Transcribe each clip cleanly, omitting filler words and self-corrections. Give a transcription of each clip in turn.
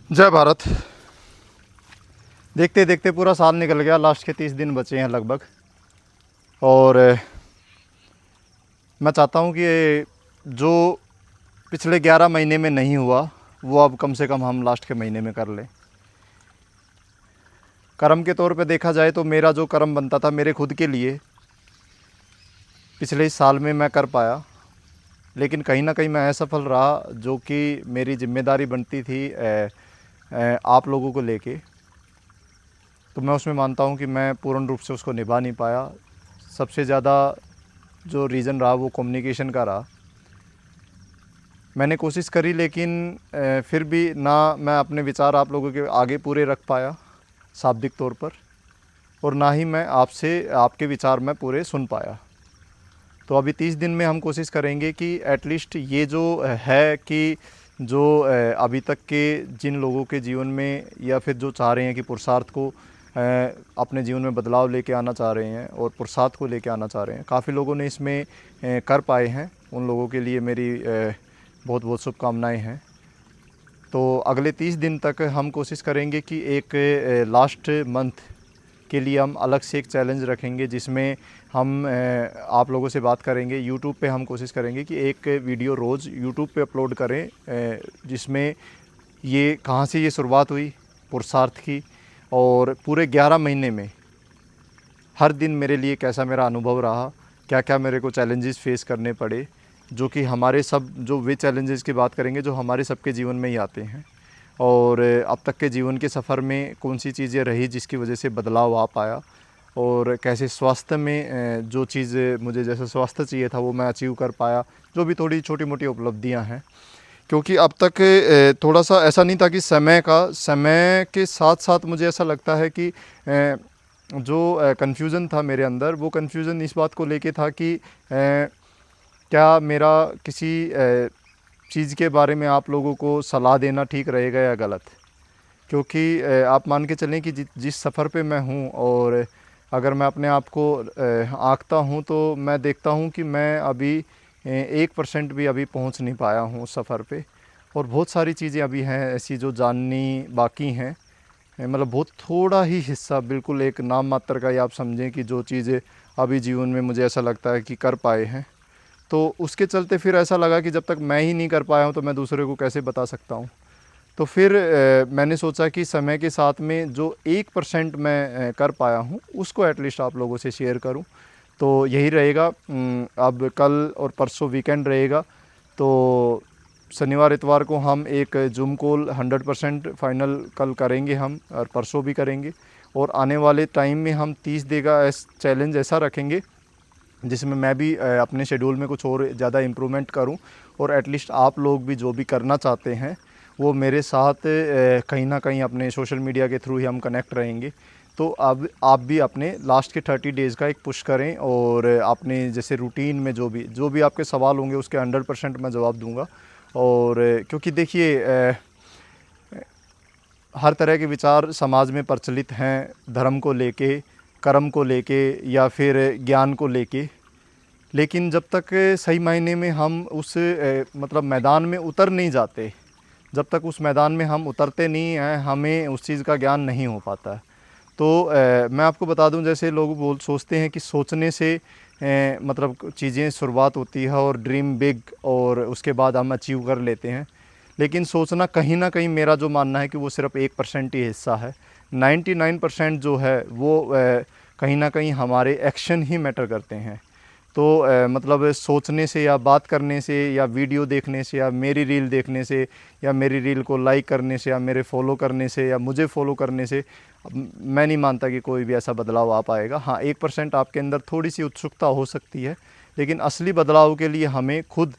जय भारत। देखते देखते पूरा साल निकल गया। लास्ट के 30 दिन बचे हैं लगभग। और मैं चाहता हूँ कि जो पिछले 11 महीने में नहीं हुआ वो अब कम से कम हम लास्ट के महीने में कर लें। कर्म के तौर पे देखा जाए तो मेरा जो कर्म बनता था मेरे खुद के लिए पिछले इस साल में मैं कर पाया, लेकिन कहीं ना कहीं मैं असफल रहा, जो कि मेरी जिम्मेदारी बनती थी आप लोगों को लेके। तो मैं उसमें मानता हूँ कि मैं पूर्ण रूप से उसको निभा नहीं पाया। सबसे ज़्यादा जो रीज़न रहा वो कम्युनिकेशन का रहा। मैंने कोशिश करी, लेकिन फिर भी ना मैं अपने विचार आप लोगों के आगे पूरे रख पाया शाब्दिक तौर पर, और ना ही मैं आपसे आपके विचार मैं पूरे सुन पाया। तो अभी 30 दिन में हम कोशिश करेंगे कि एटलीस्ट ये जो है कि जो अभी तक के जिन लोगों के जीवन में या फिर जो चाह रहे हैं कि पुरुषार्थ को अपने जीवन में बदलाव लेके आना चाह रहे हैं और पुरुषार्थ को लेके आना चाह रहे हैं, काफ़ी लोगों ने इसमें कर पाए हैं। उन लोगों के लिए मेरी बहुत बहुत शुभकामनाएं हैं। तो अगले 30 दिन तक हम कोशिश करेंगे कि एक लास्ट मंथ के लिए हम अलग से एक चैलेंज रखेंगे, जिसमें हम आप लोगों से बात करेंगे। यूट्यूब पे हम कोशिश करेंगे कि एक वीडियो रोज़ यूट्यूब पे अपलोड करें, जिसमें ये कहाँ से ये शुरुआत हुई पुरुषार्थ की, और पूरे 11 महीने में हर दिन मेरे लिए कैसा मेरा अनुभव रहा, क्या क्या मेरे को चैलेंजेस फेस करने पड़े, जो कि हमारे सब जो वे चैलेंजेस की बात करेंगे जो हमारे सबके जीवन में ही आते हैं। और अब तक के जीवन के सफ़र में कौन सी चीज़ें रही जिसकी वजह से बदलाव आ पाया, और कैसे स्वास्थ्य में जो चीज़ मुझे जैसा स्वास्थ्य चाहिए था वो मैं अचीव कर पाया, जो भी थोड़ी छोटी मोटी उपलब्धियां हैं। क्योंकि अब तक थोड़ा सा ऐसा नहीं था कि समय के साथ साथ मुझे ऐसा लगता है कि जो कन्फ्यूज़न था मेरे अंदर, वो कन्फ्यूज़न इस बात को लेके था कि क्या मेरा किसी चीज़ के बारे में आप लोगों को सलाह देना ठीक रहेगा या गलत। क्योंकि आप मान के चलें कि जिस सफ़र पे मैं हूँ, और अगर मैं अपने आप को आँकता हूँ तो मैं देखता हूँ कि मैं अभी 1% भी अभी पहुँच नहीं पाया हूँ उस सफ़र पे। और बहुत सारी चीज़ें अभी हैं ऐसी जो जाननी बाकी हैं। मतलब बहुत थोड़ा ही हिस्सा, बिल्कुल एक नाम मात्र का ही आप समझें कि जो चीज़ें अभी जीवन में मुझे ऐसा लगता है कि कर पाए हैं। तो उसके चलते फिर ऐसा लगा कि जब तक मैं ही नहीं कर पाया हूँ तो मैं दूसरे को कैसे बता सकता हूँ। तो फिर मैंने सोचा कि समय के साथ में जो 1% मैं कर पाया हूँ उसको एटलीस्ट आप लोगों से शेयर करूँ। तो यही रहेगा। अब कल और परसों वीकेंड रहेगा, तो शनिवार इतवार को हम एक जूम कॉल 100% फाइनल कल करेंगे हम, और परसों भी करेंगे। और आने वाले टाइम में हम 30 डे का चैलेंज ऐसा रखेंगे जिसमें मैं भी अपने शेड्यूल में कुछ और ज़्यादा इम्प्रूवमेंट करूं, और एटलीस्ट आप लोग भी जो भी करना चाहते हैं वो मेरे साथ कहीं ना कहीं अपने सोशल मीडिया के थ्रू ही हम कनेक्ट रहेंगे। तो अब आप भी अपने लास्ट के 30 डेज़ का एक पुश करें, और अपने जैसे रूटीन में जो भी आपके सवाल होंगे उसके 100% मैं जवाब दूंगा। और क्योंकि देखिए हर तरह के विचार समाज में प्रचलित हैं, धर्म को लेके, कर्म को लेके, या फिर ज्ञान को लेके। लेकिन जब तक सही मायने में हम उस मतलब मैदान में उतर नहीं जाते, जब तक उस मैदान में हम उतरते नहीं हैं, हमें उस चीज़ का ज्ञान नहीं हो पाता है। तो मैं आपको बता दूं, जैसे लोग सोचते हैं कि सोचने से मतलब चीज़ें शुरुआत होती है और ड्रीम बिग, और उसके बाद हम अचीव कर लेते हैं। लेकिन सोचना कहीं ना कहीं मेरा जो मानना है कि वो सिर्फ 1% ही हिस्सा है। 99% जो है वो कहीं ना कहीं हमारे एक्शन ही मैटर करते हैं। तो मतलब सोचने से या बात करने से या वीडियो देखने से या मेरी रील देखने से या मेरी रील को लाइक करने से या मेरे फॉलो करने से या मुझे फॉलो करने से मैं नहीं मानता कि कोई भी ऐसा बदलाव आ पाएगा। हाँ, 1% आपके अंदर थोड़ी सी उत्सुकता हो सकती है, लेकिन असली बदलाव के लिए हमें खुद,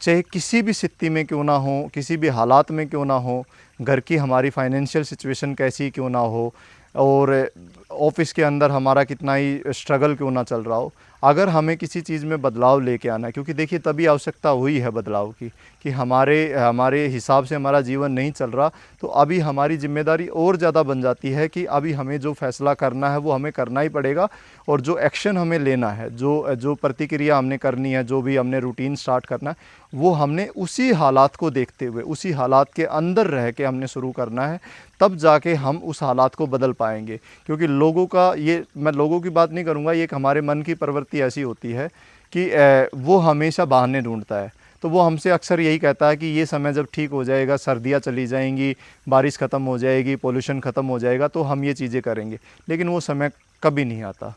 चाहे किसी भी स्थिति में क्यों ना हो, किसी भी हालात में क्यों ना हो, घर की हमारी फाइनेंशियल सिचुएशन कैसी क्यों ना हो, और ऑफिस के अंदर हमारा कितना ही स्ट्रगल क्यों ना चल रहा हो, अगर हमें किसी चीज़ में बदलाव लेके आना है, क्योंकि देखिए तभी आवश्यकता हुई है बदलाव की कि हमारे हमारे हिसाब से हमारा जीवन नहीं चल रहा, तो अभी हमारी ज़िम्मेदारी और ज़्यादा बन जाती है कि अभी हमें जो फ़ैसला करना है वो हमें करना ही पड़ेगा। और जो एक्शन हमें लेना है, जो जो प्रतिक्रिया हमने करनी है, जो भी हमने रूटीन स्टार्ट करना है, वो हमने उसी हालात को देखते हुए, उसी हालात के अंदर रह के हमने शुरू करना है। तब जाके हम उस हालात को बदल पाएंगे। क्योंकि लोगों का ये, मैं लोगों की बात नहीं करूँगा, ये एक हमारे मन की प्रवृत्ति ऐसी होती है कि वो हमेशा बहाने ढूंढता है। तो वो हमसे अक्सर यही कहता है कि ये समय जब ठीक हो जाएगा, सर्दियाँ चली जाएंगी, बारिश ख़त्म हो जाएगी, पोल्यूशन ख़त्म हो जाएगा, तो हम ये चीज़ें करेंगे। लेकिन वो समय कभी नहीं आता।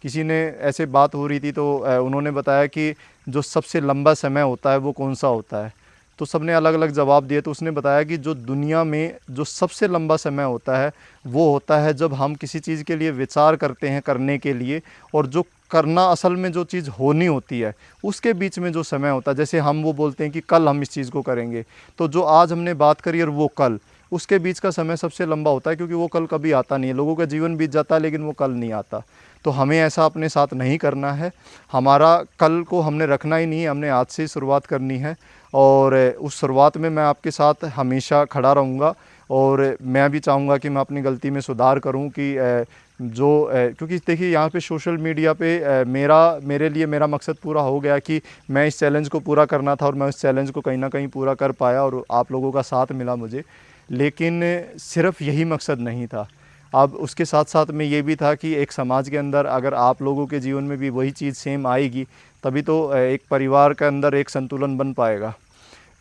किसी ने ऐसे बात हो रही थी तो उन्होंने बताया कि जो सबसे लंबा समय होता है वो कौन सा होता है। तो सबने अलग अलग जवाब दिए। तो उसने बताया कि जो दुनिया में जो सबसे लंबा समय होता है वो होता है जब हम किसी चीज़ के लिए विचार करते हैं करने के लिए, और जो करना असल में जो चीज़ होनी होती है उसके बीच में जो समय होता है। जैसे हम वो बोलते हैं कि कल हम इस चीज़ को करेंगे, तो जो आज हमने बात करी और वो कल, उसके बीच का समय सबसे लंबा होता है, क्योंकि वो कल कभी आता नहीं है। लोगों का जीवन बीत जाता है लेकिन वो कल नहीं आता। तो हमें ऐसा अपने साथ नहीं करना है। हमारा कल को हमने रखना ही नहीं है, हमने आज से ही शुरुआत करनी है। और उस शुरुआत में मैं आपके साथ हमेशा खड़ा रहूँगा। और मैं भी चाहूँगा कि मैं अपनी गलती में सुधार करूँ कि क्योंकि देखिए यहाँ पे सोशल मीडिया पे मेरे लिए मेरा मकसद पूरा हो गया कि मैं इस चैलेंज को पूरा करना था, और मैं उस चैलेंज को कहीं ना कहीं पूरा कर पाया और आप लोगों का साथ मिला मुझे। लेकिन सिर्फ यही मकसद नहीं था। अब उसके साथ साथ में ये भी था कि एक समाज के अंदर अगर आप लोगों के जीवन में भी वही चीज़ सेम आएगी, तभी तो एक परिवार के अंदर एक संतुलन बन पाएगा।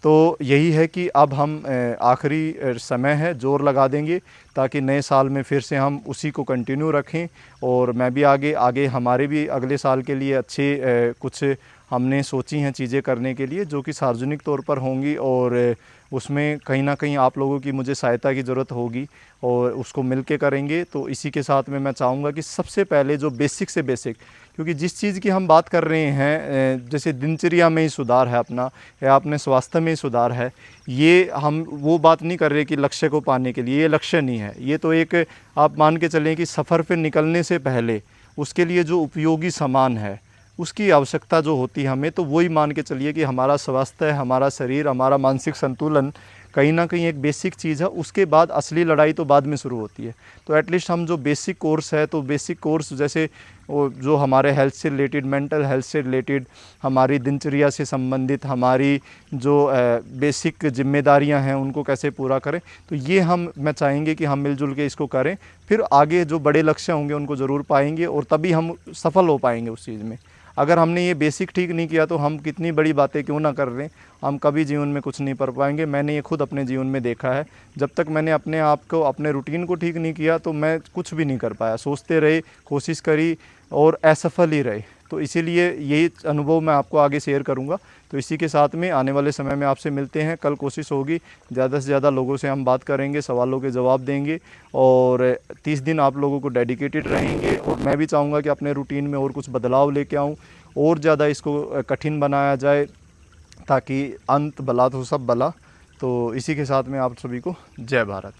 तो यही है कि अब हम आखिरी समय है, ज़ोर लगा देंगे ताकि नए साल में फिर से हम उसी को कंटिन्यू रखें। और मैं भी आगे आगे हमारे भी अगले साल के लिए अच्छे कुछ हमने सोची हैं चीज़ें करने के लिए, जो कि सार्वजनिक तौर पर होंगी। और उसमें कहीं ना कहीं आप लोगों की मुझे सहायता की ज़रूरत होगी, और उसको मिल के करेंगे। तो इसी के साथ में मैं चाहूँगा कि सबसे पहले जो बेसिक से बेसिक, क्योंकि जिस चीज़ की हम बात कर रहे हैं, जैसे दिनचर्या में ही सुधार है अपना, या अपने स्वास्थ्य में ही सुधार है, ये हम वो बात नहीं कर रहे कि लक्ष्य को पाने के लिए, ये लक्ष्य नहीं है। ये तो एक, आप मान के चलें कि सफ़र पे निकलने से पहले उसके लिए जो उपयोगी सामान है उसकी आवश्यकता जो होती है हमें, तो वही मान के चलिए कि हमारा स्वास्थ्य, हमारा शरीर, हमारा मानसिक संतुलन कहीं ना कहीं एक बेसिक चीज़ है। उसके बाद असली लड़ाई तो बाद में शुरू होती है। तो एटलीस्ट हम जो बेसिक कोर्स है, तो बेसिक कोर्स जैसे वो जो हमारे हेल्थ से रिलेटेड, मेंटल हेल्थ से रिलेटेड, हमारी दिनचर्या से संबंधित हमारी जो बेसिक जिम्मेदारियां हैं उनको कैसे पूरा करें, तो ये मैं चाहेंगे कि हम मिलजुल के इसको करें। फिर आगे जो बड़े लक्ष्य होंगे उनको ज़रूर पाएंगे, और तभी हम सफल हो पाएंगे उस चीज़ में। अगर हमने ये बेसिक ठीक नहीं किया तो हम कितनी बड़ी बातें क्यों ना कर रहे हैं, हम कभी जीवन में कुछ नहीं कर पाएंगे। मैंने ये खुद अपने जीवन में देखा है। जब तक मैंने अपने आप को, अपने रूटीन को ठीक नहीं किया, तो मैं कुछ भी नहीं कर पाया। सोचते रहे, कोशिश करी और असफल ही रहे। तो इसीलिए यही अनुभव मैं आपको आगे शेयर करूंगा। तो इसी के साथ में आने वाले समय में आपसे मिलते हैं। कल कोशिश होगी ज़्यादा से ज़्यादा लोगों से हम बात करेंगे, सवालों के जवाब देंगे, और 30 दिन आप लोगों को डेडिकेटेड रहेंगे। और मैं भी चाहूँगा कि अपने रूटीन में और कुछ बदलाव लेके आऊँ, और ज़्यादा इसको कठिन बनाया जाए, ताकि अंत भला तो सब भला। तो इसी के साथ में आप सभी को जय भारत।